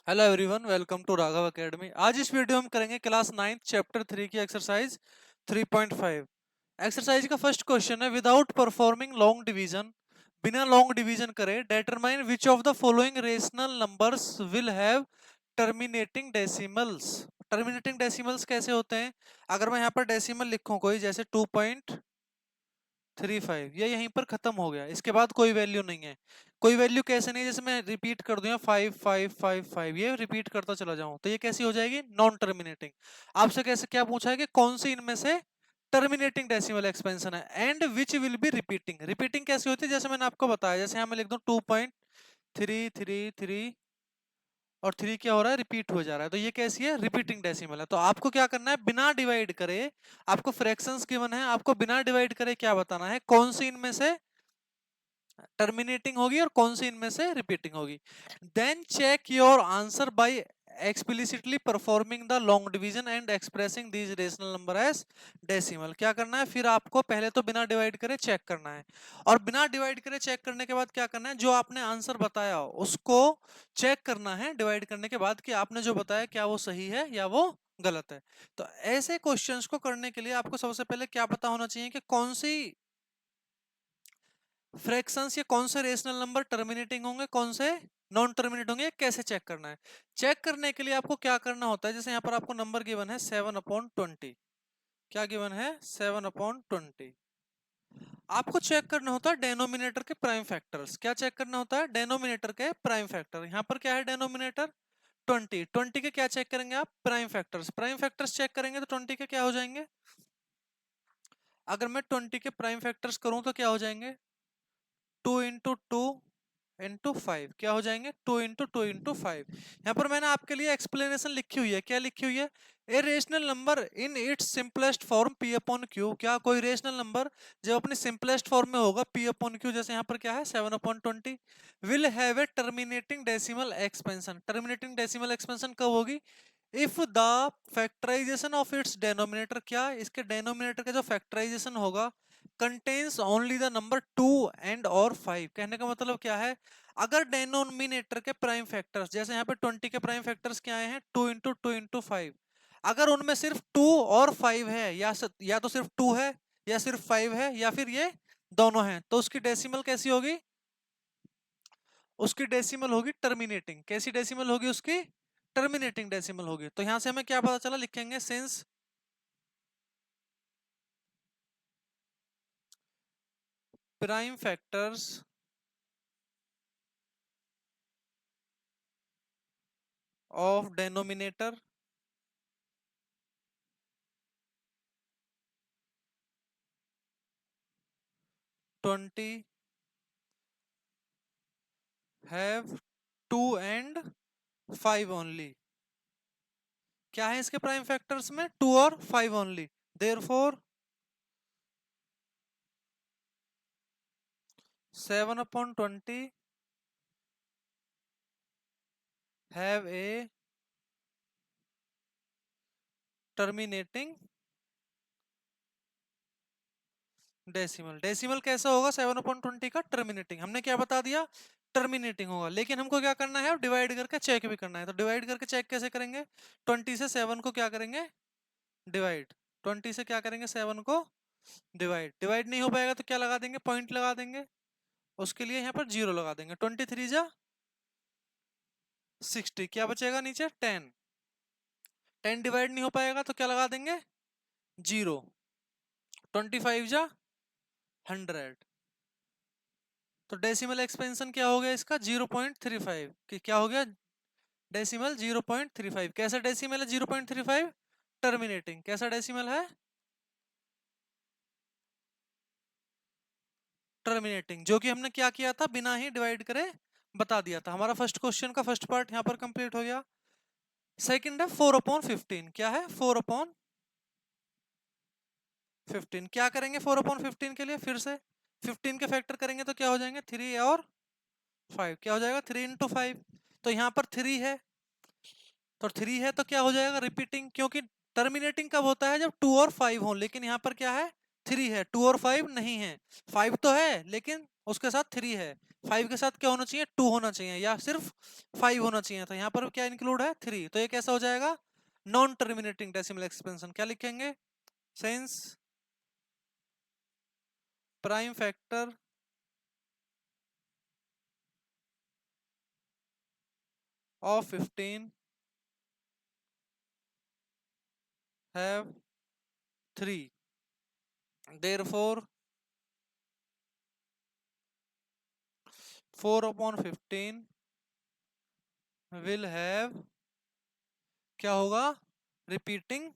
Hello everyone, welcome to Raghav academy. आज इस video में हम करेंगे क्लास 9 चैप्टर 3 की एक्सरसाइज 3.5। एक्सरसाइज का फर्स्ट क्वेश्चन है, विदाउट परफॉर्मिंग लॉन्ग डिवीजन, बिना लॉन्ग डिवीजन करे determine which of the following rational numbers will have terminating decimals. Terminating decimals कैसे होते हैं? अगर मैं यहाँ पर डेसिमल लिखूं कोई, जैसे 2.35, ये यहीं पर खत्म हो गया, इसके बाद कोई वैल्यू नहीं है। कोई वैल्यू कैसे नहीं, जैसे मैं रिपीट कर दूं 5555, ये रिपीट करता चला जाऊं तो ये कैसी हो जाएगी? Non terminating. आपसे कैसे क्या पूछा है कि कौन सी इनमें से टर्मिनेटिंग डेसिमल एक्सपेंशन है, and which will be repeating. Repeating कैसी होती है? जैसे मैंने आपको बताया, जैसे यहाँ मैं लिख दूं 2.333 और 3 क्या हो रहा है? रिपीट हो जा रहा है, तो ये कैसी है? रिपीटिंग डेसिमल है। तो आपको क्या करना है, बिना डिवाइड करे, आपको फ्रैक्शंस गिवन है, आपको बिना डिवाइड करे क्या बताना है, कौन सी इनमें से टर्मिनेटिंग होगी और कौन सी इनमें से रिपीटिंग होगी। Then check your answer by explicitly performing the long division and expressing these rational number as decimal. क्या करना है फिर? आपको पहले तो बिना डिवाइड करे चेक करना है, और बिना डिवाइड करे चेक करने के बाद क्या करना है, जो आपने आंसर बताया उसको चेक करना है डिवाइड करने के बाद कि आपने जो बताया क्या वो सही है या वो गलत है। तो ऐसे क्वेश्चंस को करने के लिए आपको सबसे पहले क्या पता होना चाहिए कि कौन सी फ्रैक्शंस या कौन से रेशनल नंबर टर्मिनेटिंग होंगे, कौन से नॉन टर्मिनेट होंगे, कैसे चेक करना है। चेक करने के लिए आपको क्या करना होता है, जैसे यहाँ पर आपको नंबर गिवन है 7/20। क्या गिवन है? 7/20। आपको चेक करना होता है डेनोमिनेटर के प्राइम फैक्टर्स। क्या चेक करना होता है? डेनोमिनेटर के प्राइम फैक्टर। यहाँ पर क्या है? डेनोमिनेटर 20। 20 के क्या चेक करेंगे आप? Prime factors. Prime factors check करेंगे तो 20 के क्या हो जाएंगे? अगर मैं 20 के प्राइम फैक्टर्स करूं तो क्या हो जाएंगे? 2 × 2 × 5 क्या हो जाएंगे? 2 × 2 × 5। यहाँ पर मैंने आपके लिए एक्सप्लेनेशन लिखी हुई है। क्या लिखी हुई है? ए rational number in its simplest form P upon Q. क्या कोई रेशनल नंबर जब अपनी सिंपलेस्ट फॉर्म में होगा पी अपॉन क्यू, जैसे यहाँ पर क्या है 7/20, will have a terminating decimal expansion. Terminating decimal expansion कब होगी? If the factorization of its denominator, क्या इसके डेनोमिनेटर का जो फैक्टराइजेशन होगा, contains only the number 2 and और 5। कहने का मतलब क्या है? अगर डेनोमिनेटर के प्राइम फैक्टर्स, जैसे यहाँ पे 20 के प्राइम फैक्टर्स क्या आए हैं? 2 × 2 × 5, अगर उनमें सिर्फ 2 और 5 है, या तो सिर्फ 2 है या सिर्फ 5 है या फिर ये दोनों हैं, तो उसकी डेसिमल कैसी होगी? उसकी डेसिमल होगी टर्मिनेटिंग। कैसी डेसिमल होगी उसकी? टर्मिनेटिंग डेसिमल होगी। तो यहां से हमें क्या पता चला? लिखेंगे since prime factors of denominator 20 have 2 and 5 only. क्या है इसके प्राइम फैक्टर्स में? 2 और 5 only. Therefore 7/20 have a terminating decimal. Decimal कैसा होगा 7/20 का? टर्मिनेटिंग। हमने क्या बता दिया? टर्मिनेटिंग होगा। लेकिन हमको क्या करना है? अब डिवाइड करके चेक भी करना है। तो डिवाइड करके चेक कैसे करेंगे? 20 से 7 को क्या करेंगे? डिवाइड। 20 से क्या करेंगे? 7 को डिवाइड। डिवाइड नहीं हो पाएगा तो क्या लगा देंगे? पॉइंट लगा देंगे। उसके लिए यहाँ पर 0 लगा देंगे। 23 जा 60, क्या बचेगा नीचे? 10। 10 डिवाइड नहीं हो पाएगा तो क्या लगा देंगे? 0। 25 जा 100। तो डेसिमल एक्सपेंशन क्या हो गया इसका? 0.35। क्या हो गया? डेसिमल 0.35। कैसा डेसिमल है 0.35? टर्मिनेटिंग। कैसा डेसिमल है? टर्मिनेटिंग। जो कि हमने क्या किया था? बिना ही डिवाइड करे बता दिया था। हमारा फर्स्ट क्वेश्चन का फर्स्ट पार्ट यहाँ पर कंप्लीट हो गया। सेकंड है 4/15। क्या है? 4/15। क्या करेंगे 4/15 के लिए? फिर से 15 के फैक्टर करेंगे तो क्या हो जाएंगे? 3 और 5। क्या हो जाएगा? 3 × 5। तो यहाँ पर 3 है, तो 3 है तो क्या हो जाएगा? रिपीटिंग। क्योंकि टर्मिनेटिंग कब होता है? जब 2 और 5 हो। लेकिन यहाँ पर क्या है? 3 है, 2 और 5 नहीं है। 5 तो है लेकिन उसके साथ 3 है। 5 के साथ क्या होना चाहिए, 2 होना चाहिए या सिर्फ 5 होना चाहिए था। यहाँ पर क्या इंक्लूड है, 3। तो ये कैसा हो जाएगा, नॉन टर्मिनेटिंग डेसिमल एक्सपेंशन। क्या लिखेंगे, since prime factor of 15 have 3, therefore 4/15 will have, क्या होगा, रिपीटिंग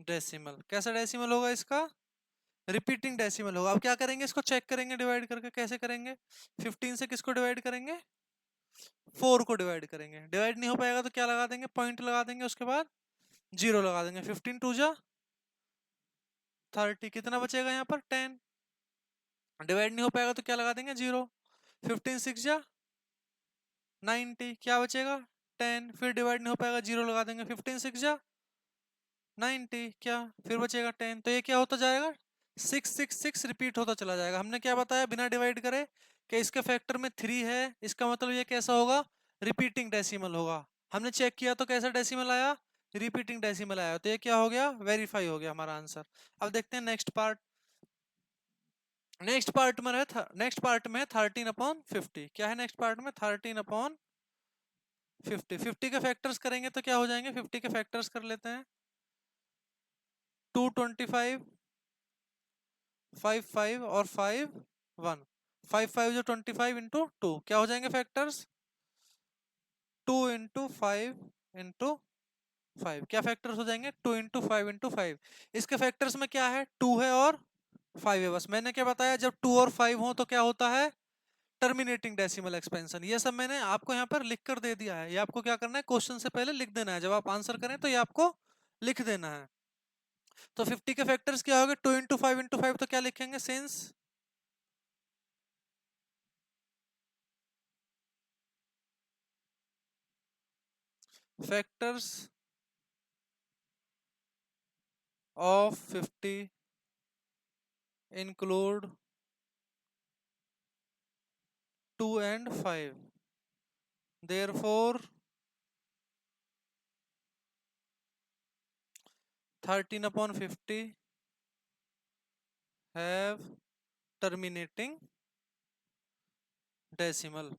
डेसिमल। कैसा डेसिमल होगा इसका, रिपीटिंग डेसिमल होगा। अब क्या करेंगे, इसको चेक करेंगे डिवाइड करके। कैसे करेंगे, 15 से किसको डिवाइड करेंगे, 4 को डिवाइड करेंगे। डिवाइड नहीं हो पाएगा तो क्या लगा देंगे, पॉइंट लगा देंगे, उसके बाद 0 लगा देंगे। 15 2 जा 30, कितना बचेगा यहाँ पर 10। डिवाइड नहीं हो पाएगा तो क्या लगा देंगे 0। 15 6 जा 90, क्या बचेगा 10। फिर डिवाइड नहीं हो पाएगा, 0 लगा देंगे। 15 6 जा 90, क्या फिर बचेगा 10। तो ये क्या होता जाएगा, 6 6 6 रिपीट होता चला जाएगा। हमने क्या बताया बिना डिवाइड करे कि इसके फैक्टर में 3 है, इसका मतलब ये कैसा होगा, रिपीटिंग डेसिमल होगा। हमने चेक किया तो कैसा डेसिमल आया, रिपीटिंग डेसिमल आया। तो ये क्या हो गया, वेरीफाई हो गया हमारा आंसर। अब देखते हैं नेक्स्ट पार्ट। नेक्स्ट पार्ट में 13/50। क्या है नेक्स्ट पार्ट में, 13/50। 50 के फैक्टर्स करेंगे तो क्या हो जाएंगे, 50 के फैक्टर्स कर लेते हैं। 225 5 5 और 5 1। 5 5 जो 25 इंटू 2, क्या हो जाएंगे फैक्टर्स, 2 इंटू 5 इंटू 5। क्या फैक्टर्स हो जाएंगे, 2 इंटू 5 इंटू 5। इसके फैक्टर्स में क्या है, 2 है और 5 है। बस मैंने क्या बताया, जब 2 और 5 हो तो क्या होता है, टर्मिनेटिंग डेसिमल एक्सपेंशन। ये सब मैंने आपको यहाँ पर लिख कर दे दिया है। ये आपको क्या करना है, क्वेश्चन से पहले लिख देना है। जब आप आंसर करें तो ये आपको लिख देना है। तो 50 के फैक्टर्स क्या होंगे, 2 इंटू 5 इंटू 5। तो क्या लिखेंगे, since factors of 50 include 2 and 5, therefore 13/50 have terminating decimal.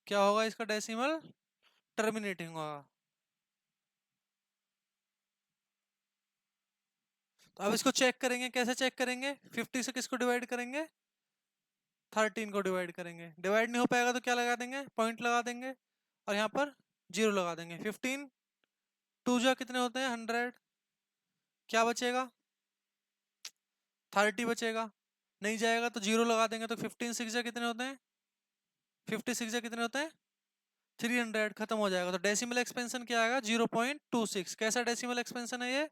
क्या होगा इसका डेसिमल, टर्मिनेटिंग होगा। तो अब इसको चेक करेंगे, कैसे चेक करेंगे, 50 से किसको डिवाइड करेंगे, 13 को डिवाइड करेंगे। डिवाइड नहीं हो पाएगा तो क्या लगा देंगे, पॉइंट लगा देंगे और यहाँ पर 0 लगा देंगे। 15 2 जा कितने होते हैं, 100। क्या बचेगा, 30 बचेगा। नहीं जाएगा तो 0 लगा देंगे। तो 15 6 जा कितने होते हैं, 56 जा कितने होते हैं, 300। खत्म हो जाएगा। तो डेसिमल एक्सपेंशन क्या आएगा, 0.26। कैसा डेसिमल एक्सपेंशन है ये,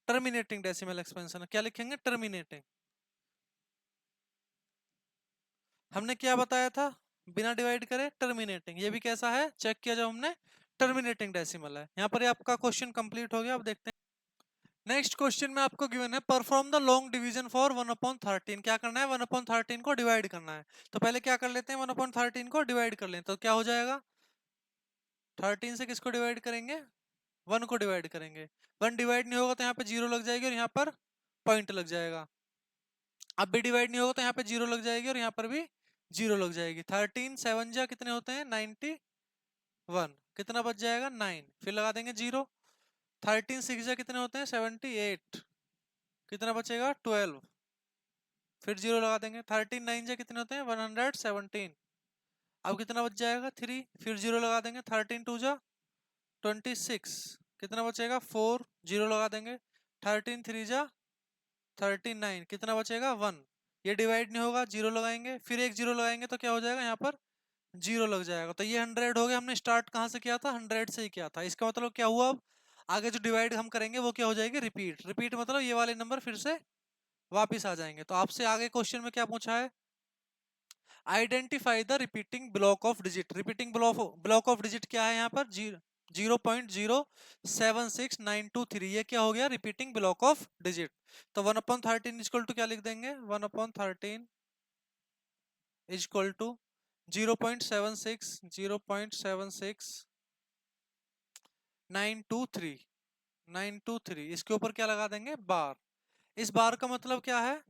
टर्मिनेटिंग डेसिमल एक्सपेंशन। क्या लिखेंगे, टर्मिनेटिंग। हमने क्या बताया था, बिना डिवाइड करे टर्मिनेटिंग। ये भी कैसा है, चेक किया जब हमने, टर्मिनेटिंग डेसिमल है। यहाँ पर आपका क्वेश्चन कंप्लीट हो गया। अब देखते हैं नेक्स्ट क्वेश्चन में आपको गिवन है, perform the long division for 1/13। क्या करना है, 1/13 को डिवाइड करना है। तो पहले क्या कर लेते हैं, 1/13 को डिवाइड कर लें। तो क्या हो जाएगा, 13 से किसको डिवाइड करेंगे, 1 को डिवाइड करेंगे। 1 डिवाइड नहीं होगा तो यहाँ पे 0 लग जाएगी और यहाँ पर पॉइंट लग जाएगा। अब भी डिवाइड नहीं होगा तो यहाँ पे 0 लग जाएगी और यहाँ पर भी 0 लग जाएगी। 13 7 जा कितने होते हैं, 91। कितना बच जाएगा, 9। फिर लगा देंगे 0। 13 6 जा कितने होते हैं, 78। कितना बचेगा, 12। फिर 0 लगा देंगे। 13 9 जा कितने होते हैं, 117। अब कितना बच जाएगा, 3। फिर 0 लगा देंगे। 13 2 जा 26। कितना बचेगा, 4। 0 लगा देंगे। 13 3 जा 39। कितना बचेगा, 1। ये डिवाइड नहीं होगा, 0 लगाएंगे। फिर एक 0 लगाएंगे तो क्या हो जाएगा, यहाँ पर 0 लग जाएगा। तो ये 100 हो गया। हमने स्टार्ट कहाँ से किया था, 100 से ही किया था। इसका मतलब क्या हुआ, अब आगे जो डिवाइड हम करेंगे वो क्या हो जाएगी, रिपीट। रिपीट मतलब ये वाले नंबर फिर से वापिस आ जाएंगे। तो आपसे आगे क्वेश्चन में क्या पूछा है, identify the repeating block of digit. Repeating block of digit क्या है यहाँ पर, 0 0.076923, ये क्या हो गया, रिपीटिंग ब्लॉक ऑफ डिजिट। तो 1/13 इक्वल टू क्या लिख देंगे, 1/13 इक्वल टू 0.76 इसके ऊपर क्या लगा देंगे, बार। इस बार का मतलब क्या है,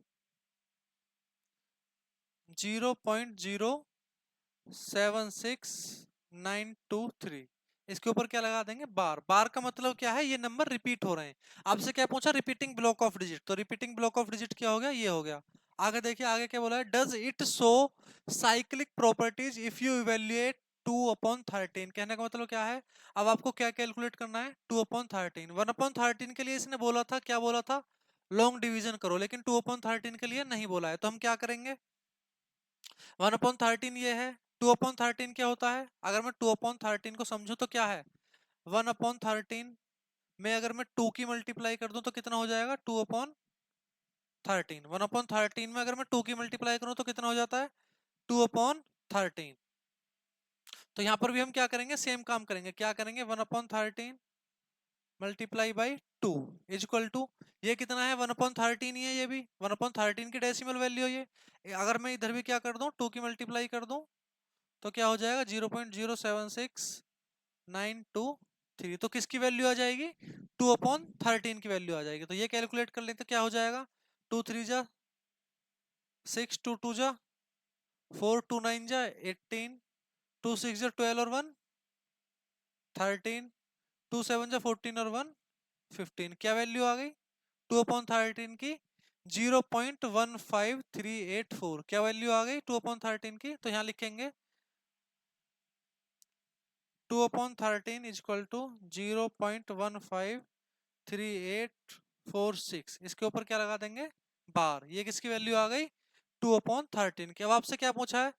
0.076923, इसके ऊपर क्या लगा देंगे, बार। बार का मतलब क्या है, ये नंबर रिपीट हो रहे हैं। आपसे क्या पूछा, रिपीटिंग ब्लॉक ऑफ डिजिट, तो रिपीटिंग ब्लॉक ऑफ डिजिट क्या हो गया, ये हो गया। आगे देखिए, आगे क्या बोला है, does it show cyclic properties if you evaluate 2/13, कहने का मतलब क्या है, अब आपको क्या कैलकुलेट करना है, 2/13। 1/13 के लिए इसने बोला था, क्या बोला था, लॉन्ग डिवीजन करो, लेकिन 2/13 के लिए नहीं बोला है, तो हम क्या करेंगे, 1/13 ये है, 2/13 क्या होता है, अगर मैं 2/13 को समझू तो क्या है, 1/13 में अगर मैं 2 की मल्टीप्लाई कर दूं तो कितना हो जाएगा, 2/13। 1/13 में अगर मैं 2 की मल्टीप्लाई करूं तो कितना हो जाता है, 2/13। तो यहां पर भी हम क्या करेंगे, सेम काम करेंगे, क्या करेंगे, 1/13 multiply by 2 is equal to, ये कितना है, 1/13 ही है, ये भी 1/13 की डेसिमल वैल्यू है ये। अगर मैं इधर भी क्या कर दूं, 2 की मल्टीप्लाई कर दूं तो क्या हो जाएगा, 0.076923, तो किसकी वैल्यू आ जाएगी, 2/13 की वैल्यू आ जाएगी। तो ये कैलकुलेट कर लेते, क्या हो जाएगा, 2 3 जा 6, 2 2 जा 4, 2 9 जा 18, 2 6 जा 12 और 1 13, 2 7 जा 14 और 1 15, क्या वैल्यू आ गई, 2/13 की 0.15384, क्या वैल्यू आ गई 2/13 की। तो यहाँ लिखेंगे 2/13 इज इक्वल टू 0.153846, इसके ऊपर क्या लगा देंगे, बार। ये किसकी वैल्यू आ गई, 2/13 की। अब आपसे क्या पूछा है,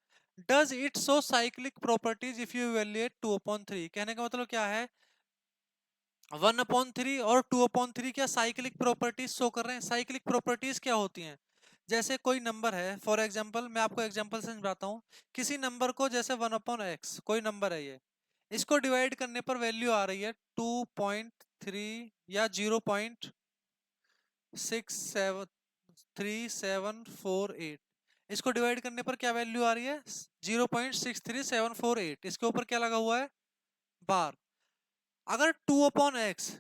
does it show cyclic properties if you evaluate 2/3, कहने का मतलब क्या है, 1/3 और 2/3 क्या साइक्लिक प्रॉपर्टीज शो कर रहे हैं। साइक्लिक प्रॉपर्टीज क्या होती हैं, जैसे कोई नंबर है, फॉर एग्जांपल मैं आपको एग्जांपल से समझाता हूँ, किसी नंबर को जैसे 1/x कोई नंबर है ये, इसको डिवाइड करने पर वैल्यू आ रही है 2.3 या 0.63748, इसको डिवाइड करने पर क्या वैल्यू आ रही है, 0.63748, इसके ऊपर क्या लगा हुआ है, बार। अगर 2/x,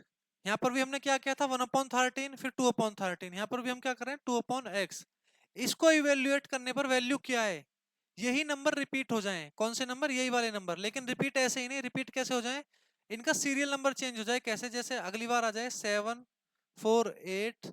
यहाँ पर भी हमने क्या किया था, 1/13 फिर 2/13, यहाँ पर भी हम क्या करें, 2/x, इसको इवेल्युएट करने पर वैल्यू क्या है, यही नंबर रिपीट हो जाएं, कौन से नंबर, यही वाले नंबर, लेकिन रिपीट ऐसे ही नहीं, रिपीट कैसे हो जाए, इनका सीरियल नंबर चेंज हो जाए, कैसे, जैसे अगली बार आ जाए 7 4 8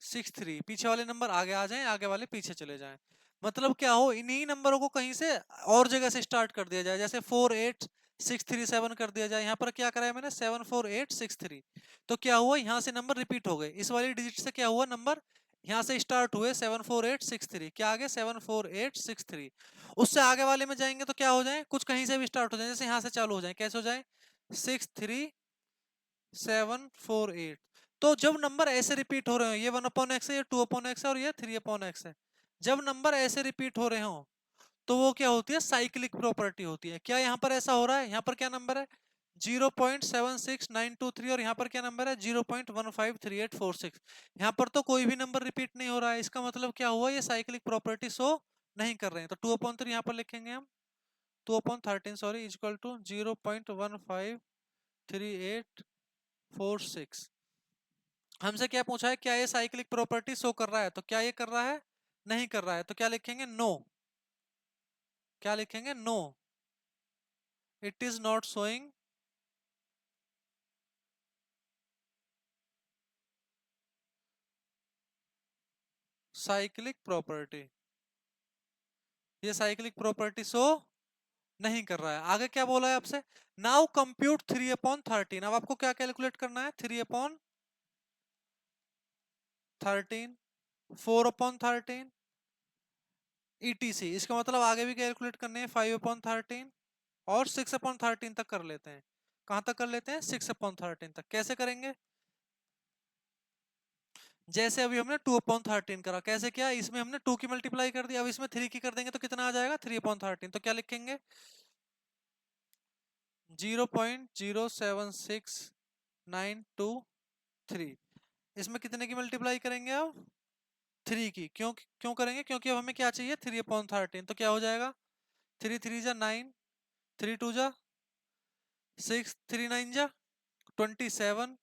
6 3, पीछे वाले नंबर आगे आ जाएं, आगे वाले पीछे चले जाएं। मतलब क्या हो, इन्हीं नंबरों को कहीं से और जगह से स्टार्ट कर दिया जाए, जैसे 4 8 6 3 7 कर दिया जाए, यहाँ पर क्या कराया मैंने, 7 4 8 6 3, तो क्या हुआ, यहाँ से नंबर रिपीट हो गए, इस वाली डिजिट से क्या हुआ, नंबर यहाँ से स्टार्ट हुए 7 4 8 6 3, क्या आगे 7 4 8 6 3, उससे आगे वाले में जाएंगे तो क्या हो जाए, कुछ कहीं से भी स्टार्ट हो जाए, जैसे यहाँ से चालू हो जाए, कैसे हो जाए, 6 3 7 4 8। तो जब नंबर ऐसे रिपीट हो रहे हो, ये 1/x है, ये 2/x है और ये 3/x है, जब नंबर ऐसे रिपीट हो रहे हो तो वो क्या होती है, साइक्लिक प्रॉपर्टी होती है। क्या यहाँ पर ऐसा हो रहा है, यहाँ पर क्या नंबर है, 0.76923, और यहाँ पर क्या नंबर है, 0.153846, यहाँ पर तो कोई भी नंबर रिपीट नहीं हो रहा है, इसका मतलब क्या हुआ, ये साइक्लिक प्रॉपर्टी शो नहीं कर रहे हैं। तो 2/3 यहाँ पर लिखेंगे हम, 2/13 सॉरी, इक्वल टू 0.153846। हमसे क्या पूछा है, क्या ये साइक्लिक प्रॉपर्टी शो कर रहा है, तो क्या ये कर रहा है, नहीं कर रहा है, तो क्या लिखेंगे, नो, क्या लिखेंगे, no, it is not showing cyclic property, ये साइक्लिक प्रॉपर्टी शो नहीं कर रहा है। आगे क्या बोला है आपसे, नाउ कंप्यूट 3/13, अब आपको क्या कैलकुलेट करना है, 3/13, 4/13 ETC, इसका मतलब आगे भी कैलकुलेट करने हैं, 5/13 और 6/13 तक कर लेते हैं। कहां तक कर लेते हैं, 6/13 तक। कैसे करेंगे, जैसे अभी हमने 2/13 करा, कैसे किया, इसमें हमने 2 की मल्टीप्लाई कर दी, अब इसमें 3 की कर देंगे तो कितना आ जाएगा, 3/13, तो क्या लिखेंगे, 0.076923। इसमें कितने की मल्टीप्लाई करेंगे अब? 3 की। क्यों क्यों करेंगे? क्योंकि अब हमें क्या चाहिए, 3/13। तो क्या हो जाएगा, 3 3 जा 9, 3 2 जा 6, 3 9 जा 27,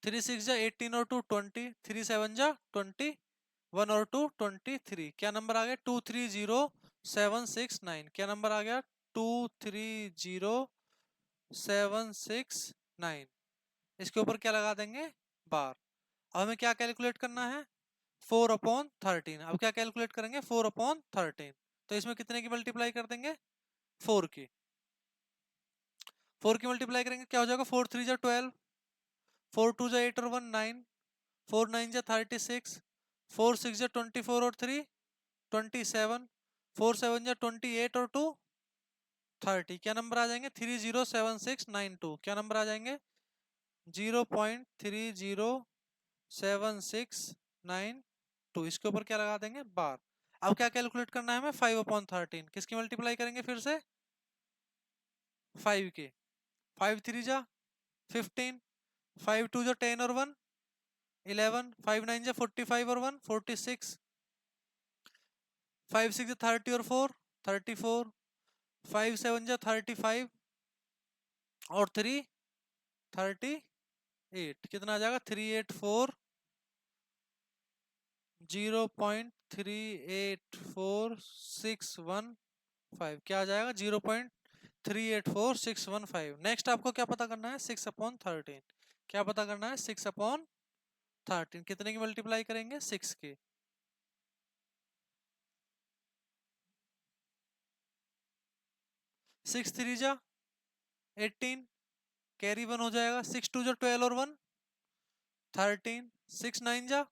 3 6 जा 18 और 2 20, 3 7 जा 21 और 2 23। क्या नंबर आ गया? 230769। क्या नंबर आ गया? 230769। इसके ऊपर क्या लगा देंगे? बार। अब हमें क्या कैलकुलेट करना है? 4/13। अब क्या कैलकुलेट करेंगे? 4/13। तो इसमें कितने की मल्टीप्लाई कर देंगे? 4 की। 4 की मल्टीप्लाई करेंगे, क्या हो जाएगा? 4 3 जा 12, 4 2 जा 8 और 1 9, 4 9 जा 36, 4 6 जा 24 और 3 27, 4 7 जा 28 और 2 30। क्या नंबर आ जाएंगे? 307692। क्या नंबर आ जाएंगे? 0.307692। इसके ऊपर क्या लगा देंगे? बार। अब क्या कैलकुलेट करना है हमें? 5/13। किसकी मल्टीप्लाई करेंगे फिर से? 5 के। 5 3 जा 15, 5 2 जा 10 और 1 11, 5 9 जा 45 और 1 46, 5 6 जा 30 और 4 34, 5 7 जा 35 और 3 38। कितना आ जाएगा? 384, 0.384615। क्या आ जाएगा? 0.384615। नेक्स्ट आपको क्या पता करना है? 6/13। क्या पता करना है? 6/13। कितने की मल्टीप्लाई करेंगे? 6 की। 6 3 जा 18, कैरी 1 हो जाएगा। 6 2 जा 12 और 1 13, 6 9 जा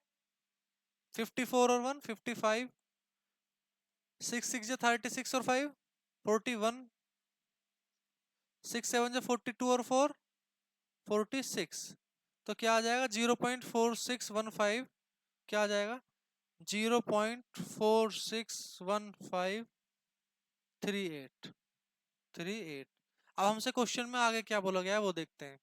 54 और 1 55, 6 6 जा 36 और 5 41, 6 7 जा 42 और 4 46। तो क्या आ जाएगा? 0.4615। क्या आ जाएगा? 0.461538। अब हमसे क्वेश्चन में आगे क्या बोला गया है वो देखते हैं।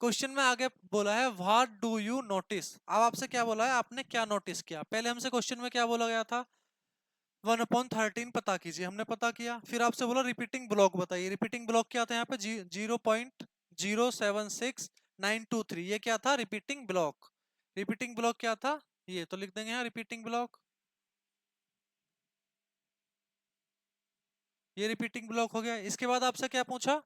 क्वेश्चन में आगे बोला है व्हाट डू यू नोटिस। अब आपसे क्या बोला है? आपने क्या नोटिस किया? पहले हमसे क्वेश्चन में क्या बोला गया था? 1/13 पता कीजिए। हमने पता किया। फिर आपसे बोला रिपीटिंग ब्लॉक बताइए। रिपीटिंग ब्लॉक क्या था यहाँ पे? 0.076923। ये क्या था? Repeating block. रिपीटिंग ब्लॉक क्या था? ये तो लिख देंगे यहाँ रिपीटिंग ब्लॉक। ये रिपीटिंग ब्लॉक हो गया। इसके बाद आपसे क्या पूछा?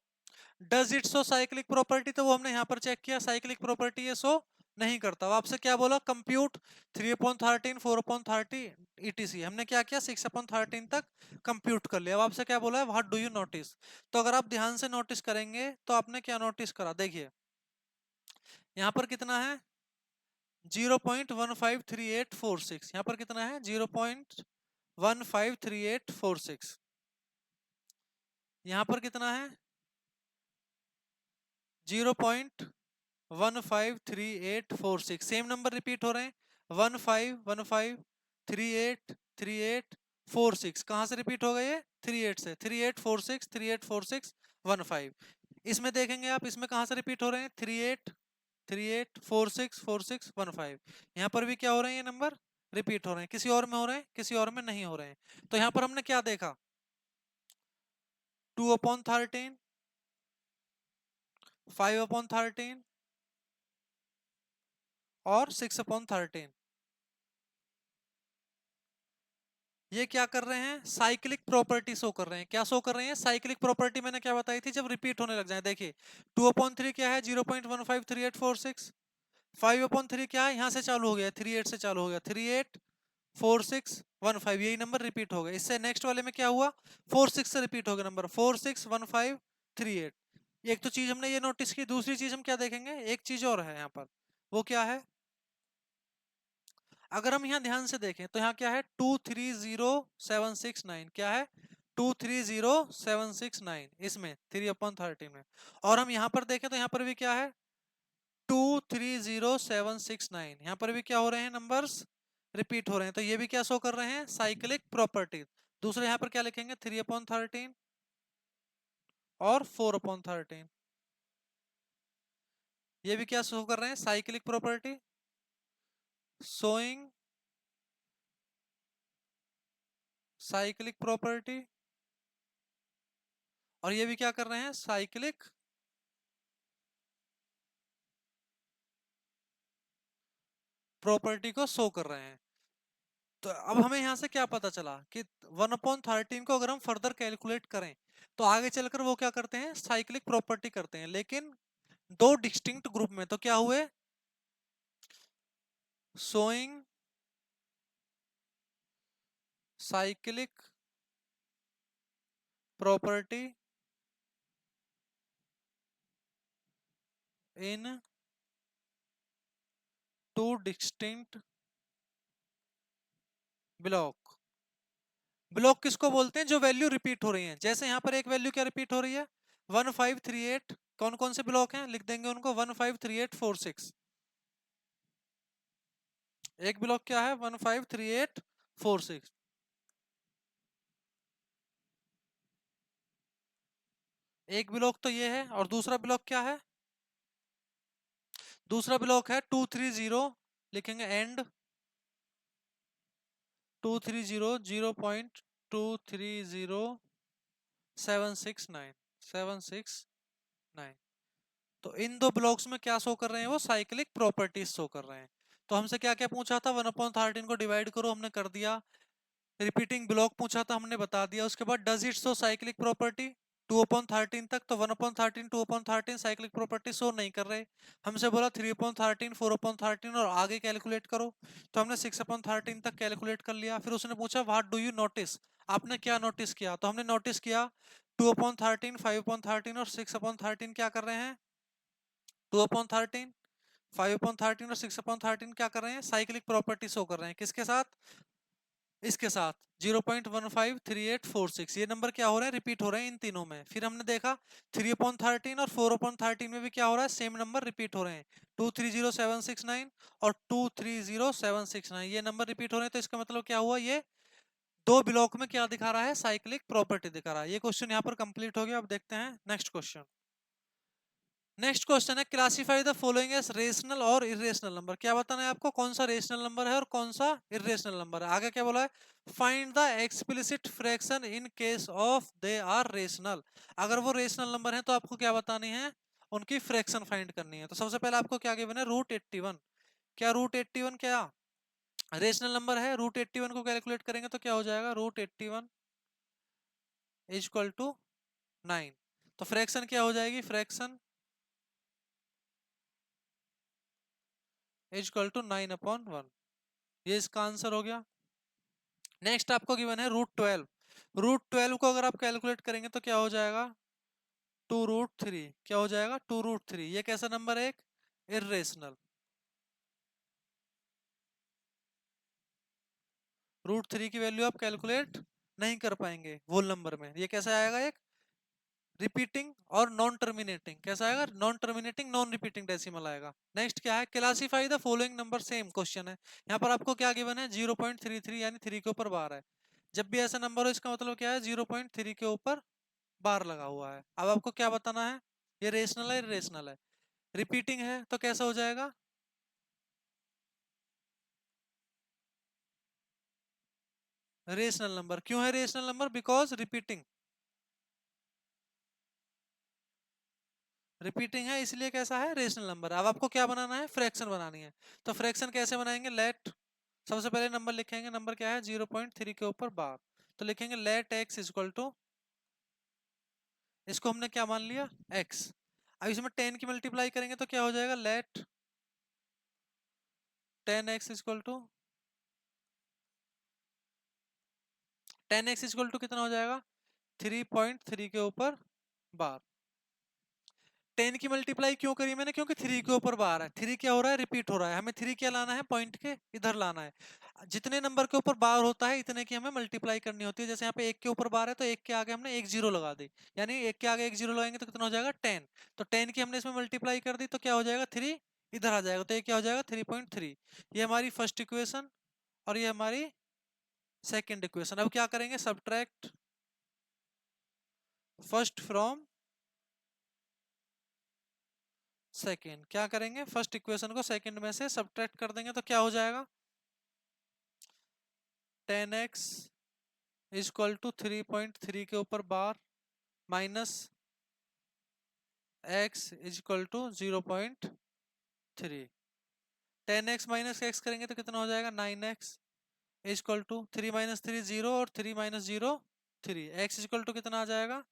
Does it show cyclic property. तो वो हमने यहाँ पर चेक किया, साइक्लिक प्रॉपर्टी ये शो नहीं करता। अब आपसे क्या बोला? Compute 3/13 4/30 etc। हमने क्या किया? 6/13 तक कंप्यूट कर लिया। अब आपसे क्या बोला है? What do you notice. तो अगर आप ध्यान से नोटिस करेंगे तो आपने क्या नोटिस करा? देखिए यहाँ पर कितना है? 0.153846। यहाँ पर कितना है? 0.153846। यहाँ पर कितना है? 0.153846। सेम नंबर रिपीट हो रहे हैं। 1515383846। कहां से रिपीट हो गए? ये 38 से। 3846 384615। इसमें देखेंगे आप, इसमें कहां से रिपीट हो रहे हैं? 38 38464615। यहाँ पर भी क्या हो रहे हैं? ये नंबर रिपीट हो रहे हैं। किसी और में हो रहे हैं, किसी और में नहीं हो रहे हैं। तो यहाँ पर हमने क्या देखा? 2/13, 5/13 और 6/13। ये क्या कर रहे हैं? साइक्लिक प्रॉपर्टी शो कर रहे हैं। क्या शो कर रहे हैं? साइक्लिक प्रॉपर्टी मैंने क्या बताई थी? जब रिपीट होने लग जाए। देखिए 2/3 क्या है? 0.153846। 5/3 क्या है? यहाँ से चालू हो गया, 38 से चालू हो गया, 384615। यही नंबर रिपीट हो गया। इससे नेक्स्ट वाले में क्या हुआ? 46 से रिपीट हो गया नंबर 461538। एक तो चीज हमने ये नोटिस की। दूसरी चीज हम क्या देखेंगे? एक चीज और है यहाँ पर। वो क्या है? अगर हम यहाँ ध्यान से देखें तो यहाँ क्या है? 230769। क्या है? 230769 इसमें 3/13 में। और हम यहाँ पर देखें तो यहाँ पर भी क्या है? 230769। यहाँ पर भी क्या हो रहे हैं? नंबर्स रिपीट हो रहे हैं। तो ये भी क्या शो कर रहे हैं? Cyclic property. दूसरे यहाँ पर क्या लिखेंगे? 3/13 और 4/13। ये भी क्या शो कर रहे हैं, cyclic property, showing cyclic property, और ये भी क्या कर रहे हैं, साइक्लिक प्रॉपर्टी को शो कर रहे हैं। तो अब हमें यहां से क्या पता चला कि 1/13 को अगर हम फर्दर कैलकुलेट करें तो आगे चलकर वो क्या करते हैं, साइक्लिक प्रॉपर्टी करते हैं, लेकिन दो डिस्टिंक्ट ग्रुप में। तो क्या हुए, showing cyclic property in two distinct block. Block किसको बोलते हैं, जो वैल्यू रिपीट हो रही है। जैसे यहाँ पर एक वैल्यू क्या रिपीट हो रही है, 1538। कौन कौन से ब्लॉक हैं, लिख देंगे उनको, 153846। एक ब्लॉक क्या है, 153846। एक ब्लॉक तो ये है, और दूसरा ब्लॉक क्या है, दूसरा ब्लॉक है 230, लिखेंगे एंड 230 0.230 769। तो इन दो ब्लॉक्स में क्या शो कर रहे हैं, वो साइक्लिक प्रॉपर्टीज शो कर रहे हैं। तो हमसे क्या क्या पूछा था, 1/13 को डिवाइड करो, हमने कर दिया। रिपीटिंग ब्लॉक पूछा था, हमने बता दिया। उसके बाद does it show cyclic property 2/13 तक, तो 1/13 2/13 साइक्लिक प्रॉपर्टी शो नहीं कर रहे। हमसे बोला 3/13 4/13 और आगे कैलकुलेट करो, तो हमने 6/13 तक कैलकुलेट कर लिया। फिर उसने पूछा व्हाट डू यू नोटिस, आपने क्या नोटिस किया, तो हमने नोटिस किया 2/13 5/13 और 6/13 क्या कर रहे हैं, 2/13 5/13 और 6/13 क्या कर रहे हैं, साइक्लिक प्रॉपर्टी शो कर रहे हैं। किसके साथ, इसके साथ 0.153846। ये नंबर क्या हो रहा है, रिपीट हो रहे हैं इन तीनों में। फिर हमने देखा 3/13 और 4/13 में भी क्या हो रहा है, सेम नंबर रिपीट हो रहे हैं, 230769 और 230769। ये नंबर रिपीट हो रहे हैं, तो इसका मतलब क्या हुआ, ये दो ब्लॉक में क्या दिखा रहा है, साइक्लिक प्रॉपर्टी दिखा रहा है। ये क्वेश्चन यहाँ पर कंप्लीट हो गया। अब देखते हैं नेक्स्ट क्वेश्चन। नेक्स्ट क्वेश्चन है, classify the following as rational और इरेशनल नंबर। क्या बताना है आपको, कौन सा रेशनल नंबर है और कौन सा इरेशनल नंबर है। आगे क्या बोला है, find the explicit fraction in case of they are rational. अगर वो रेशनल नंबर है तो आपको क्या बतानी है, उनकी फ्रैक्शन फाइंड करनी है। तो सबसे पहले आपको क्या गिवन है, √81। क्या √81 क्या रेशनल नंबर है, √81 को कैलकुलेट करेंगे तो क्या हो जाएगा, √81 इज इक्वल टू 9। तो फ्रैक्शन क्या हो जाएगी, फ्रैक्शन इज इक्वल टू 9/1। ये इसका आंसर हो गया। नेक्स्ट आपको गिवन है √12। √12 को अगर आप कैलकुलेट करेंगे तो क्या हो जाएगा, 2√3। क्या हो जाएगा, 2√3। ये कैसा नंबर है, एक इर्रेशनल। √3 की वैल्यू आप कैलकुलेट नहीं कर पाएंगे वोल नंबर में। ये कैसा आएगा, एक रिपीटिंग और नॉन टर्मिनेटिंग। कैसा आएगा, non terminating non repeating decimal आएगा। नेक्स्ट क्या है, classify the following number. Same question है, यहाँ पर आपको क्या गिवन है, 0.33 यानी 3 के ऊपर बार है। जब भी ऐसा नंबर हो इसका मतलब क्या है, 0.3 के ऊपर बार लगा हुआ है। अब आपको क्या बताना है, ये रेशनल है इरेशनल है। रिपीटिंग है तो कैसा हो जाएगा, रेशनल नंबर। क्यों है rational number, because repeating. Repeating है इसलिए कैसा है, रेशनल नंबर। अब आपको क्या बनाना है, फ्रैक्शन बनानी है। तो फ्रैक्शन कैसे बनाएंगे, लेट, सबसे पहले नंबर लिखेंगे, नंबर क्या है 0.3 के ऊपर बार। तो लिखेंगे let x is equal to, इसको हमने क्या मान लिया, x। अब इसमें 10 की मल्टीप्लाई करेंगे तो क्या हो जाएगा, let 10x is equal to, 10x is equal to कितना हो जाएगा, 3.3 के ऊपर बार। 10 की मल्टीप्लाई क्यों करी मैंने, क्योंकि 3 के ऊपर बार है। 3 क्या हो रहा है, रिपीट हो रहा है। हमें 3 क्या लाना है, पॉइंट के इधर लाना है। जितने नंबर के ऊपर बार होता है इतने की हमें मल्टीप्लाई करनी होती है। जैसे यहाँ पे 1 के ऊपर बार है तो 1 के आगे हमने एक जीरो लगा दी, यानी 1 के आगे एक जीरो लगाएंगे तो कितना हो जाएगा, 10। तो 10 की हमने इसमें मल्टीप्लाई कर दी तो क्या हो जाएगा, 3 इधर आ जाएगा, तो ये क्या हो जाएगा 3.3। ये हमारी फर्स्ट इक्वेशन और ये हमारी सेकेंड इक्वेशन। अब क्या करेंगे, सब्ट्रैक्ट फर्स्ट फ्रॉम सेकेंड। क्या करेंगे, फर्स्ट इक्वेशन को सेकेंड में से सब्ट्रैक्ट कर देंगे तो क्या हो जाएगा, 10x इक्वल टू 3.3 के ऊपर bar minus x equal to 0.3। 10x minus x करेंगे तो कितना हो जाएगा, 9x इक्वल टू 3 माइनस 3 0 और 3 माइनस 0 3। x इक्वल टू कितना आ जाएगा,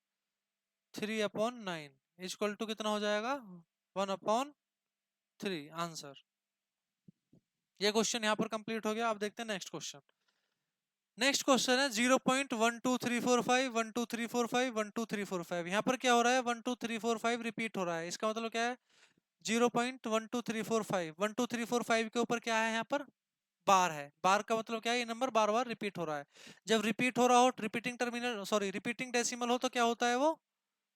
3/9 इक्वल टू कितना हो जाएगा, 1/3। आंसर। ये क्वेश्चन यहाँ पर कंप्लीट हो गया। आप देखते हैं नेक्स्ट क्वेश्चन। नेक्स्ट क्वेश्चन है 0.12345 12345 12345। यहाँ पर क्या हो रहा है, 12345 रिपीट हो रहा है। इसका मतलब क्या है, 0.12345 12345 के ऊपर क्या है, यहाँ पर बार है। बार का मतलब क्या है, ये नंबर बार बार रिपीट हो रहा है। जब रिपीट हो रहा हो, repeating terminal sorry repeating decimal हो तो क्या होता है, वो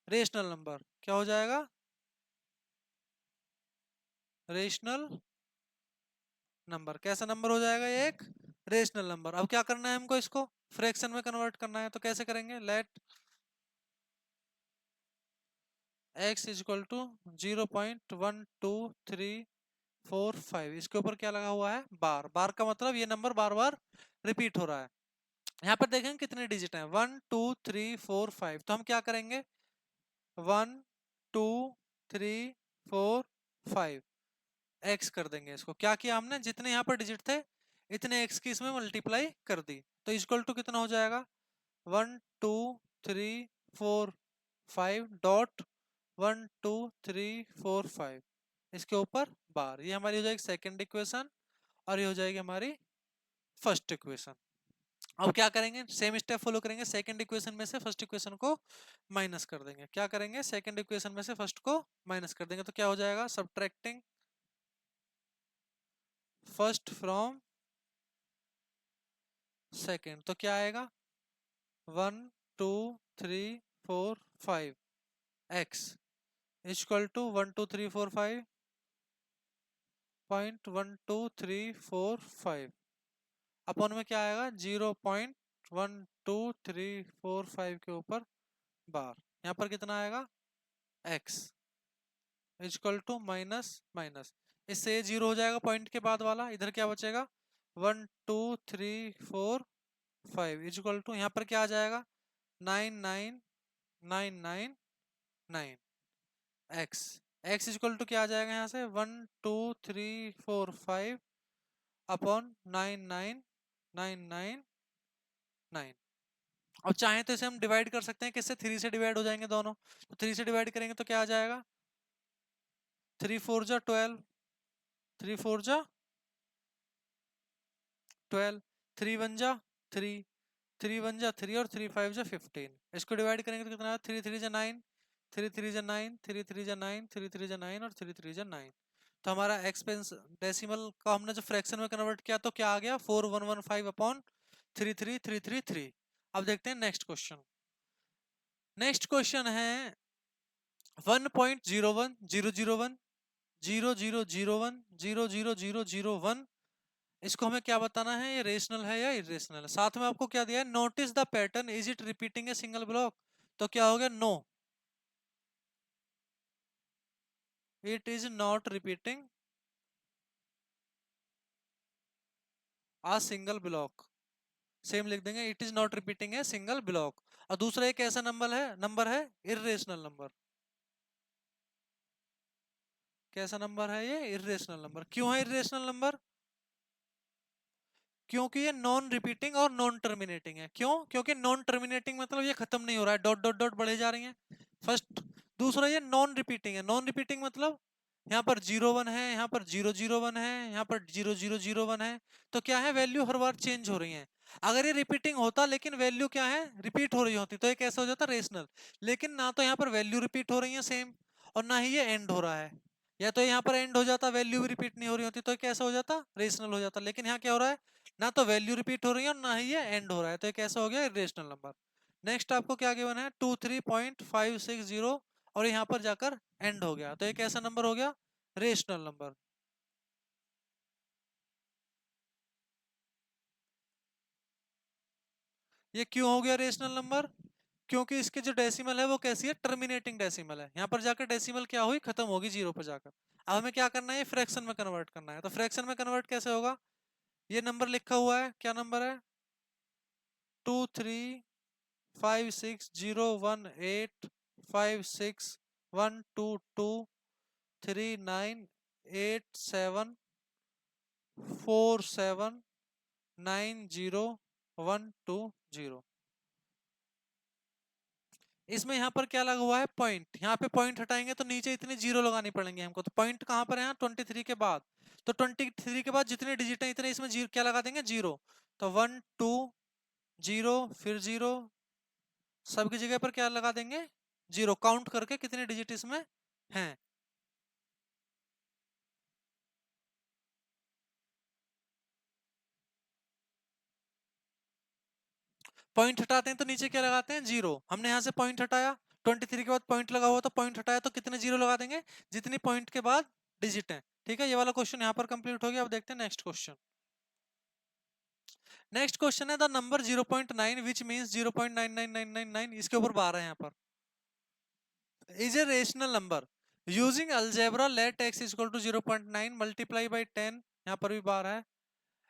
रेशनल नंबर। क्या हो जाएगा, रेशनल नंबर। कैसा नंबर हो जाएगा, ये एक रेशनल नंबर। अब क्या करना है हमको, इसको फ्रैक्शन में कन्वर्ट करना है। तो कैसे करेंगे, लेट x इक्वल टू 0.12345। इसके ऊपर क्या लगा हुआ है, बार। बार का मतलब ये नंबर बार बार रिपीट हो रहा है। यहाँ पर देखेंगे कितने डिजिट हैं, 1 2 3 4 5। तो हम क्या करेंगे, 1 2 3 4 5 एक्स कर देंगे। इसको क्या किया हमने, जितने यहाँ पर डिजिट थे इतने एक्स की इसमें मल्टीप्लाई कर दी। तो इक्वल टू कितना हो जाएगा, 1 2 3 4 5 1 2 3 4 5। इसके ऊपर बार। ये हमारी हो जाएगी सेकंड इक्वेशन और ये हो जाएगी हमारी फर्स्ट इक्वेशन। अब क्या करेंगे, सेम स्टेप फॉलो करेंगे। सेकंड इक्वेशन में से फर्स्ट इक्वेशन को माइनस कर देंगे। क्या करेंगे, सेकंड इक्वेशन में से फर्स्ट को माइनस कर देंगे तो क्या हो जाएगा, सब्ट्रैक्टिंग फर्स्ट फ्रॉम सेकंड। तो क्या आएगा, 1 2 3 4 5 एक्स इक्वल टू 1 2 3 4 5.1 2 3 4 5 अपन में क्या आएगा, 0.1 2 3 4 5 के ऊपर बार। यहाँ पर कितना आएगा, x equal to minus minus, इससे ये जीरो हो जाएगा पॉइंट के बाद वाला। इधर क्या बचेगा, 1 2 3 4 5 इक्वल टू यहाँ पर क्या आ जाएगा, 99999 एक्स। एक्स इक्वल टू क्या आ जाएगा, यहाँ से 1 2 3 4 5 अपॉन 99999। अब चाहें तो इसे हम डिवाइड कर सकते हैं, किससे, 3 से डिवाइड हो जाएंगे दोनों। तो 3 से डिवाइड करेंगे तो क्या आ जाएगा, 3 4 जा 12, 3 4 जा 12, 3 1 जा 3, 3 1 जा 3 और 3 5 जा 15। इसको डिवाइड करेंगे तो कितना है, 3 3 जा 9, 3 3 जा 9, 3 3 जा 9, 3 3 जा 9 और 3 3 जा 9। तो हमारा एक्सपेंस डेसिमल का हमने जो फ्रैक्शन में कन्वर्ट किया तो क्या आ गया, 4115 अपॉन 33333। अब देखते हैं नेक्स्ट क्वेश्चन। नेक्स्ट क्वेश्चन है 1.01 001 00001 00001। इसको हमें क्या बताना है, ये रेशनल है या इरेशनल है। साथ में आपको क्या दिया है, notice the pattern, is it repeating a single block. तो क्या हो गया, no it is not repeating a single block. Same लिख देंगे, it is not repeating a single block. और दूसरा एक ऐसा नंबर है इरेशनल नंबर। कैसा नंबर है ये, इरेशनल नंबर। क्यों है इरेशनल नंबर, क्योंकि ये नॉन रिपीटिंग और नॉन टर्मिनेटिंग है। क्यों, क्योंकि नॉन टर्मिनेटिंग मतलब ये खत्म नहीं हो रहा है, डॉट डॉट डॉट बढ़े जा रही है, फर्स्ट। दूसरा ये नॉन रिपीटिंग है। नॉन रिपीटिंग मतलब यहाँ पर 0 1 है, यहाँ पर 0 0 1 है, यहाँ पर 0 0 0 1 है। तो क्या है, वैल्यू हर बार चेंज हो रही है। अगर ये रिपीटिंग होता लेकिन वैल्यू क्या है, रिपीट हो रही होती, तो ये कैसे हो जाता, रेशनल। लेकिन ना तो यहाँ पर वैल्यू रिपीट हो रही है सेम, और ना ही ये एंड हो रहा है। या तो यहाँ पर एंड हो जाता, वैल्यू भी रिपीट नहीं हो रही होती, तो ये कैसा हो जाता, रेशनल हो जाता। लेकिन यहाँ क्या हो रहा है, ना तो वैल्यू रिपीट हो रही है और ना ही ये एंड हो रहा है, तो ये कैसा हो गया, इरेशनल नंबर। नेक्स्ट आपको क्या गिवन है, 23.560 और यहाँ पर जाकर एंड हो गया, तो ये कैसा नंबर हो गया, रेशनल नंबर। ये क्यों हो गया रेशनल नंबर, क्योंकि इसके जो डेसिमल है वो कैसी है, टर्मिनेटिंग डेसिमल है। यहाँ पर जाकर डेसिमल क्या हुई, खत्म होगी जीरो पर जाकर। अब हमें क्या करना है, फ्रैक्शन में कन्वर्ट करना है। तो फ्रैक्शन में कन्वर्ट कैसे होगा, ये नंबर लिखा हुआ है, क्या नंबर है, 2358612239874790 इसमें यहाँ पर क्या लगा हुआ है, पॉइंट। यहाँ पे पॉइंट हटाएंगे तो नीचे इतने जीरो लगानी पड़ेंगे हमको। तो पॉइंट कहाँ पर है, 23 के बाद। तो 23 के बाद जितने डिजिट है इतने इसमें जीरो क्या लगा देंगे, जीरो। तो 1 2 0 फिर जीरो, सबकी जगह पर क्या लगा देंगे, जीरो। काउंट करके कितने डिजिट इसमें हैं। पॉइंट हटाते हैं तो नीचे क्या लगाते हैं, जीरो। हमने यहाँ से पॉइंट हटाया, 23 के बाद पॉइंट लगा हुआ, तो पॉइंट हटाया तो कितने जीरो लगा देंगे, जितनी पॉइंट के बाद डिजिट है। ठीक है, ये वाला क्वेश्चन यहाँ पर कंप्लीट हो गया। अब देखते हैं नेक्स्ट क्वेश्चन। नेक्स्ट क्वेश्चन है द नंबर 0.9 विच मींस 0.99999, इसके ऊपर 12 है यहाँ पर। Is a rational number using algebra let x is equal to 0.9 multiply by 10, यहाँ पर भी 12 है,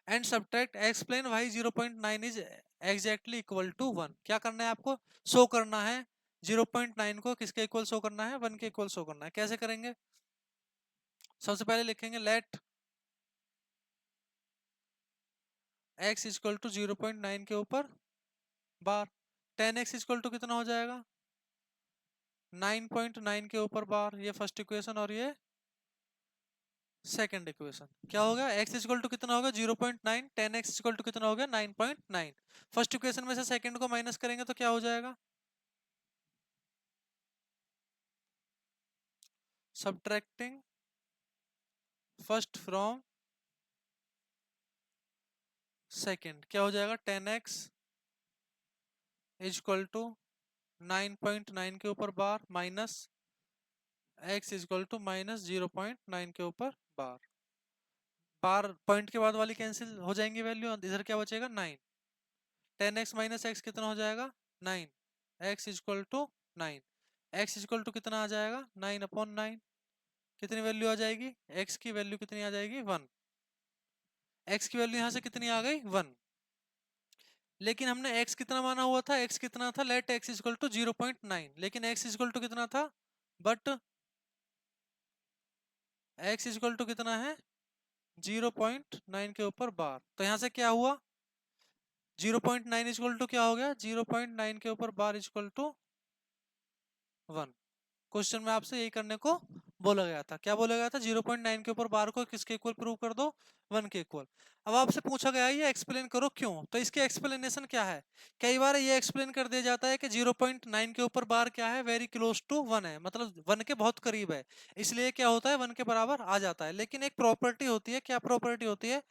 and subtract explain why 0.9 is exactly equal to 1। क्या करना है आपको, शो करना है 0.9 को किसके इक्वल शो करना है, 1 के इक्वल शो करना है। कैसे करेंगे, सबसे पहले लिखेंगे let x is equal to 0.9 के ऊपर बार, 10x इज इक्वल टू कितना हो जाएगा, 9.9 के ऊपर बार। ये फर्स्ट इक्वेशन और ये सेकंड इक्वेशन। क्या हो गया, x इक्वल टू कितना होगा 0.9, 10x इक्वल टू कितना हो गया 9.9। फर्स्ट इक्वेशन में से सेकंड को माइनस करेंगे तो क्या हो जाएगा, सब्ट्रैक्टिंग फर्स्ट फ्रॉम सेकंड, क्या हो जाएगा 10x इक्वल टू 9.9 के ऊपर bar minus x equal to minus 0.9 के ऊपर बार। बार पॉइंट के बाद वाली कैंसिल हो जाएंगी वैल्यू, इधर क्या बचेगा 9। 10x माइनस एक्स कितना हो जाएगा 9, x equal to 9। x equal to कितना आ जाएगा 9/9, कितनी वैल्यू आ जाएगी, x की वैल्यू कितनी आ जाएगी 1। x की वैल्यू यहाँ से कितनी आ गई 1। लेकिन हमने x कितना माना हुआ था, x कितना था, लेट x इक्वल टू 0.9, लेकिन x इक्वल टू कितना था, बट x इक्वल टू कितना है 0.9 के ऊपर बार। तो यहाँ से क्या हुआ, 0.9 इक्वल टू क्या हो गया, 0.9 के ऊपर बार इक्वल टू 1। क्वेश्चन में आपसे यही करने को बोला गया था। क्या बोला गया था, 0.9 के ऊपर बार को किसके इक्वल प्रूव कर दो, 1 के इक्वल। अब आपसे पूछा गया है ये एक्सप्लेन करो क्यों, तो इसके एक्सप्लेनेशन क्या है। कई बार ये एक्सप्लेन कर दिया जाता है कि 0.9 के ऊपर बार क्या है, वेरी क्लोज टू 1 है, मतलब 1 के बहुत करीब है, इसलिए क्या होता है 1 के बराबर आ जाता है। लेकिन एक प्रॉपर्टी होती है, क्या प्रॉपर्टी होती है,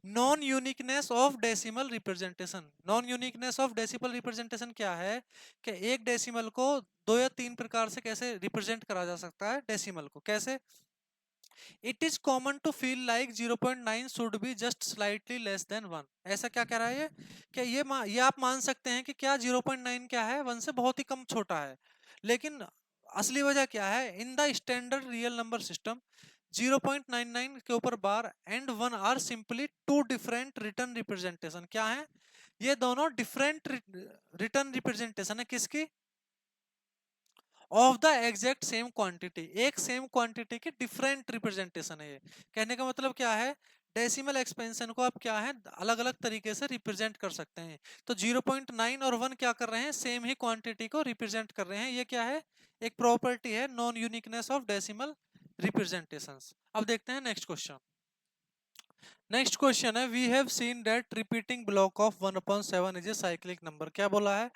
non uniqueness of decimal representation. Non uniqueness of decimal representation क्या है, कि एक डेसिमल को दो या तीन प्रकार से कैसे रिप्रेजेंट करा जा सकता है डेसिमल को, कैसे। It is common to feel like 0.9 should be just slightly less than 1। ऐसा क्या कह रहा है ये, कि ये आप मान सकते हैं कि क्या 0.9 क्या है, 1 से बहुत ही कम छोटा है। लेकिन असली वजह क्या है, in the standard real number system 0.99 के ऊपर bar and 1 are simply two different written representation. क्या है, ये दोनों डिफरेंट रिटर्न रिप्रेजेंटेशन है, किसकी, of the exact same quantity. एक सेम क्वांटिटी की डिफरेंट रिप्रेजेंटेशन है ये। कहने का मतलब क्या है, डेसिमल एक्सपेंशन को आप क्या है अलग अलग तरीके से रिप्रेजेंट कर सकते हैं। तो 0.9 और 1 क्या कर रहे हैं, सेम ही क्वांटिटी को रिप्रेजेंट कर रहे हैं। ये क्या है, एक प्रॉपर्टी है non uniqueness of decimal representations. अब देखते हैं नेक्स्ट क्वेश्चन। नेक्स्ट क्वेश्चन है, we have seen that repeating block of 1/7 is a cyclic number. क्या बोला है,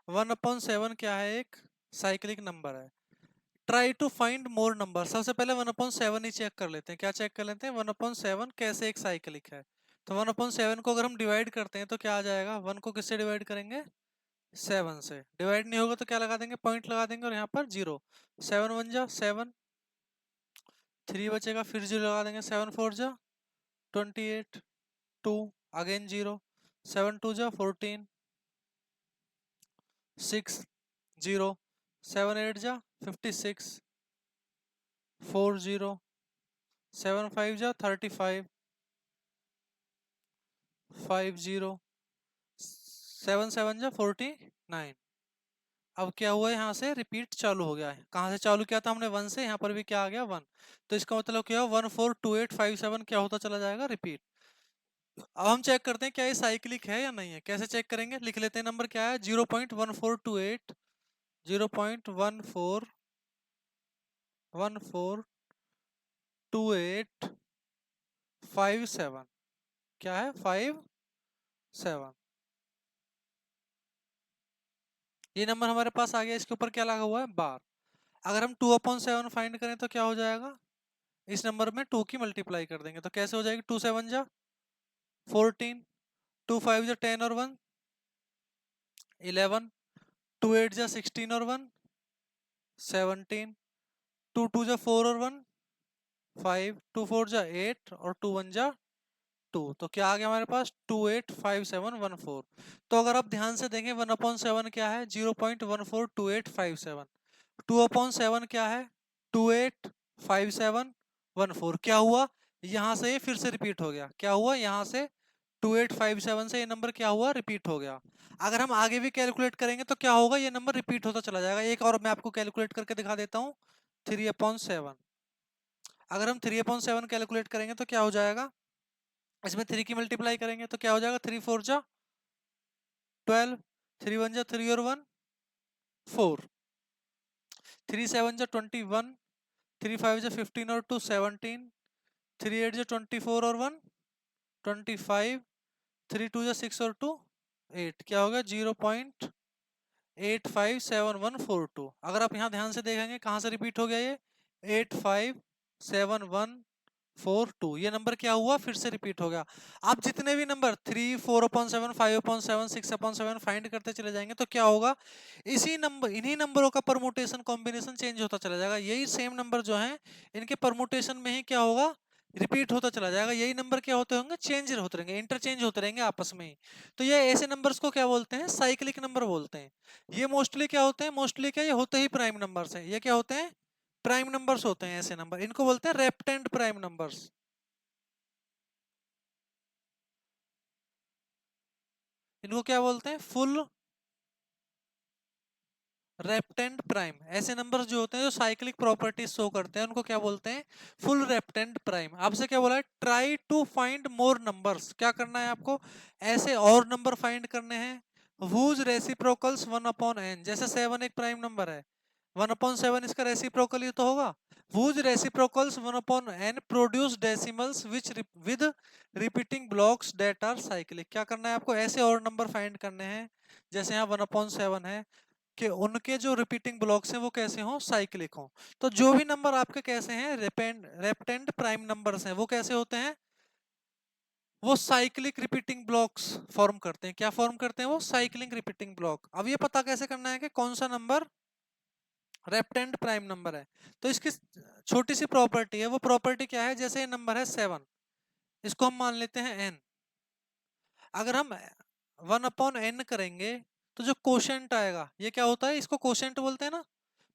1/7 क्या है, एक साइक्लिक नंबर है। Try to find more number. सबसे पहले 1/7 ही चेक कर लेते हैं। क्या चेक कर लेते हैं, 1/7 कैसे एक साइक्लिक है। तो 1/7 को अगर हम डिवाइड करते हैं तो क्या आ जाएगा, 1 को किससे डिवाइड करेंगे, 7 से। डिवाइड नहीं होगा तो क्या लगा देंगे, पॉइंट लगा देंगे और यहाँ पर 0। 7 1 जा 7, 3 बचेगा, फिर 0 लगा देंगे, 7 4 जा 28, 2 अगेन 0, 7 2 जा 14, 6 0, 7 8 जा 56, 4 0, 7 5 जा 35, 5 0, 7 7 जा 49। अब क्या हुआ, यहाँ से रिपीट चालू हो गया है। कहाँ से चालू किया था हमने, 1 से, यहाँ पर भी क्या आ गया 1। तो इसका मतलब क्या हुआ, 142857 क्या होता चला जाएगा, रिपीट। अब हम चेक करते हैं क्या ये साइक्लिक है या नहीं है। कैसे चेक करेंगे, लिख लेते हैं नंबर क्या है, 0.1428, 0.142857, क्या है 57। ये नंबर हमारे पास आ गया, इसके ऊपर क्या लगा हुआ है, बार। अगर हम 2/7 फाइंड करें तो क्या हो जाएगा, इस नंबर में 2 की मल्टीप्लाई कर देंगे तो कैसे हो जाएगी, 2 7 जा 14, 2 5 जा 10 और 1 11, 2 8 जा 16 और 1 17, 2 2 जा 4 और 1 5, 2 4 जा 8 और 2 1 जा 2। तो क्या आ गया हमारे पास, 285714। तो अगर आप ध्यान से देखें, 1/7 क्या है, 0.142857। 2/7 क्या है, 285714। क्या हुआ, यहां से ये फिर से रिपीट हो गया। क्या हुआ, यहां से 2857 से ये नंबर क्या हुआ, रिपीट हो गया। अगर हम आगे भी कैलकुलेट करेंगे तो क्या होगा, ये नंबर रिपीट होता चला जाएगा। एक और मैं आपको कैलकुलेट करके दिखा देता हूँ, 3/7। अगर हम 3/7 कैलकुलेट करेंगे तो क्या हो जाएगा, इसमें 3 की मल्टीप्लाई करेंगे तो क्या हो जाएगा, 3 4 जा 12, 3 1 जा 3 और 1 4, 3 7 जा 21, 3 5 जा 15 और 2 17, 3 8 जा 24 और 1 25, 3 2 जा 6 और 2 8। क्या होगा, 0.857142। अगर आप यहाँ ध्यान से देखेंगे कहाँ से रिपीट हो गया ये, 857142। ये नंबर क्या हुआ, फिर से रिपीट हो गया। आप जितने भी नंबर 3 4/7 5/7 6/7 फाइंड करते चले जाएंगे तो क्या होगा, इसी नंबर, इन्हीं नंबरों का परमुटेशन कॉम्बिनेशन चेंज होता चला जाएगा। यही सेम नंबर जो है, इनके परमुटेशन में ही क्या होगा, रिपीट होता चला जाएगा। यही नंबर क्या होते होंगे, चेंज होते रहेंगे, इंटरचेंज होते रहेंगे आपस में ही। तो ये ऐसे नंबर्स को क्या बोलते हैं, साइक्लिक नंबर बोलते हैं। ये मोस्टली क्या होते हैं, मोस्टली क्या, ये होते ही प्राइम नंबर्स हैं। ये क्या होते हैं, प्राइम नंबर्स होते हैं ऐसे नंबर। इनको बोलते हैं रेप्टेंट प्राइम नंबर्स। इनको क्या बोलते हैं, फुल रेप्टेंट प्राइम। ऐसे नंबर्स जो होते हैं जो साइक्लिक प्रॉपर्टीज शो करते हैं उनको क्या बोलते हैं, फुल रेप्टेंट प्राइम। आपसे क्या बोला है, try to find more numbers. क्या करना है आपको, ऐसे और नंबर फाइंड करने हैं whose रेसिप्रोकल्स 1/n। जैसे 7 एक प्राइम नंबर है, 1/7 इसका रेसिप्रोकल ही तो होगा। whose reciprocals 1/n produce decimals which with repeating blocks that are cyclic. क्या करना है आपको, ऐसे और नंबर फाइंड करने हैं, जैसे यहाँ 1/7 है, कि उनके जो रिपीटिंग ब्लॉक्स हैं वो कैसे हों, साइक्लिक हों। तो जो भी नंबर आपके कैसे हैं, रेपेंड प्राइम नंबर्स हैं, वो कैसे होते हैं, वो साइक्लिक रिपीटिंग ब्लॉक्स फॉर्म करते हैं। क्या फॉर्म करते हैं, वो साइक्लिक रिपीटिंग ब्लॉक। अब ये पता कैसे करना है कि कौन सा नंबर रेप्टेंड प्राइम नंबर है। तो इसकी छोटी सी प्रॉपर्टी है, वो प्रॉपर्टी क्या है, जैसे ये नंबर है 7, इसको हम मान लेते हैं n। अगर हम 1/n करेंगे तो जो कोशेंट आएगा, ये क्या होता है, इसको कोशेंट बोलते हैं ना।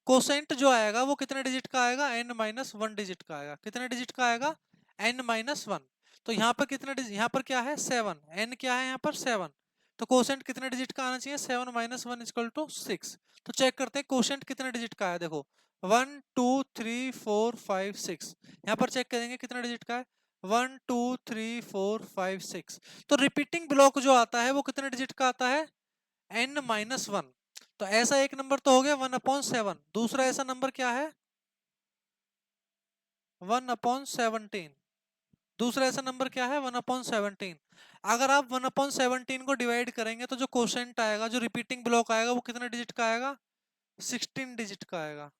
कोसेंट जो आएगा वो कितने डिजिट का आएगा, n-1 डिजिट का आएगा। कितने डिजिट का आएगा, n-1। तो यहाँ पर कितने डिजिट, यहाँ पर क्या है 7, n क्या है यहाँ पर 7। तो कोसेंट कितने डिजिट का आना चाहिए, 7 - 1 = 6। तो चेक करते हैं कोसेंट कितने डिजिट का है। देखो 1 2 3 4 5 6, यहाँ पर चेक करेंगे कितने डिजिट का है, 1 2 3 4 5 6। तो रिपीटिंग ब्लॉक जो आता है वो कितने डिजिट का आता है, n-1। तो ऐसा एक नंबर तो हो गया 1/7। दूसरा ऐसा नंबर क्या है, 1/17। दूसरा ऐसा नंबर क्या है, 1/17। अगर आप 1/17 को डिवाइड करेंगे तो जो कोशेंट आएगा, जो रिपीटिंग ब्लॉक आएगा, वो कितने डिजिट का आएगा, 16 डिजिट का आएगा।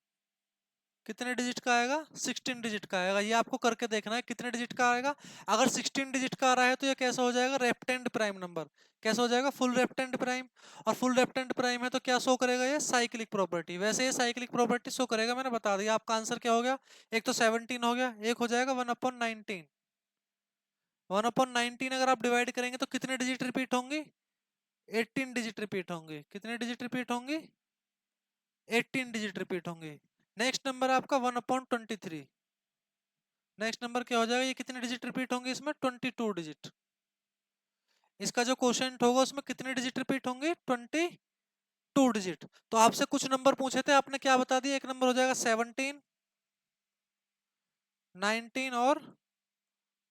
कितने डिजिट का आएगा, 16 डिजिट का आएगा। ये आपको करके देखना है कितने डिजिट का आएगा। अगर 16 डिजिट का आ रहा है तो ये कैसा हो जाएगा, रेप्टेंड प्राइम नंबर। कैसा हो जाएगा, फुल रेप्टेंड प्राइम। और फुल रेप्टेंड प्राइम है तो क्या शो करेगा, ये साइक्लिक प्रॉपर्टी। वैसे ये साइक्लिक प्रॉपर्टी शो करेगा, मैंने बता दिया। आपका आंसर क्या हो गया, एक तो 17 हो गया, एक हो जाएगा 1/19। 1/19 अगर आप डिवाइड करेंगे तो कितने डिजिट रिपीट होंगी, 18 डिजिट रिपीट होंगे। कितने डिजिट रिपीट होंगी, 18 डिजिट रिपीट होंगे। नेक्स्ट नंबर आपका 1/23। नेक्स्ट नंबर क्या हो जाएगा, ये कितने डिजिट रिपीट होंगे इसमें, 22 डिजिट। इसका जो क्वोशिएंट होगा उसमें कितने डिजिट रिपीट होंगे, 22 डिजिट। तो आपसे कुछ नंबर पूछे थे, आपने क्या बता दिया, एक नंबर हो जाएगा 17, 19 और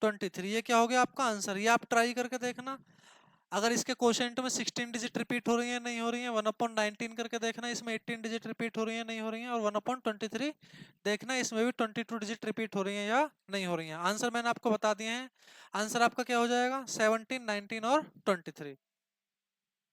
23। ये क्या हो गया आपका आंसर। ये आप ट्राई करके देखना, अगर इसके क्वोशिएंट में 16 डिजिट रिपीट हो रही है नहीं हो रही है, 1/19 करके देखना इसमें 18 डिजिट रिपीट हो रही है नहीं हो रही है, और 1/23 देखना इसमें भी 22 डिजिट रिपीट हो रही है या नहीं हो रही है। आंसर मैंने आपको बता दिए हैं। आंसर आपका क्या हो जाएगा, 17, 19 और 23।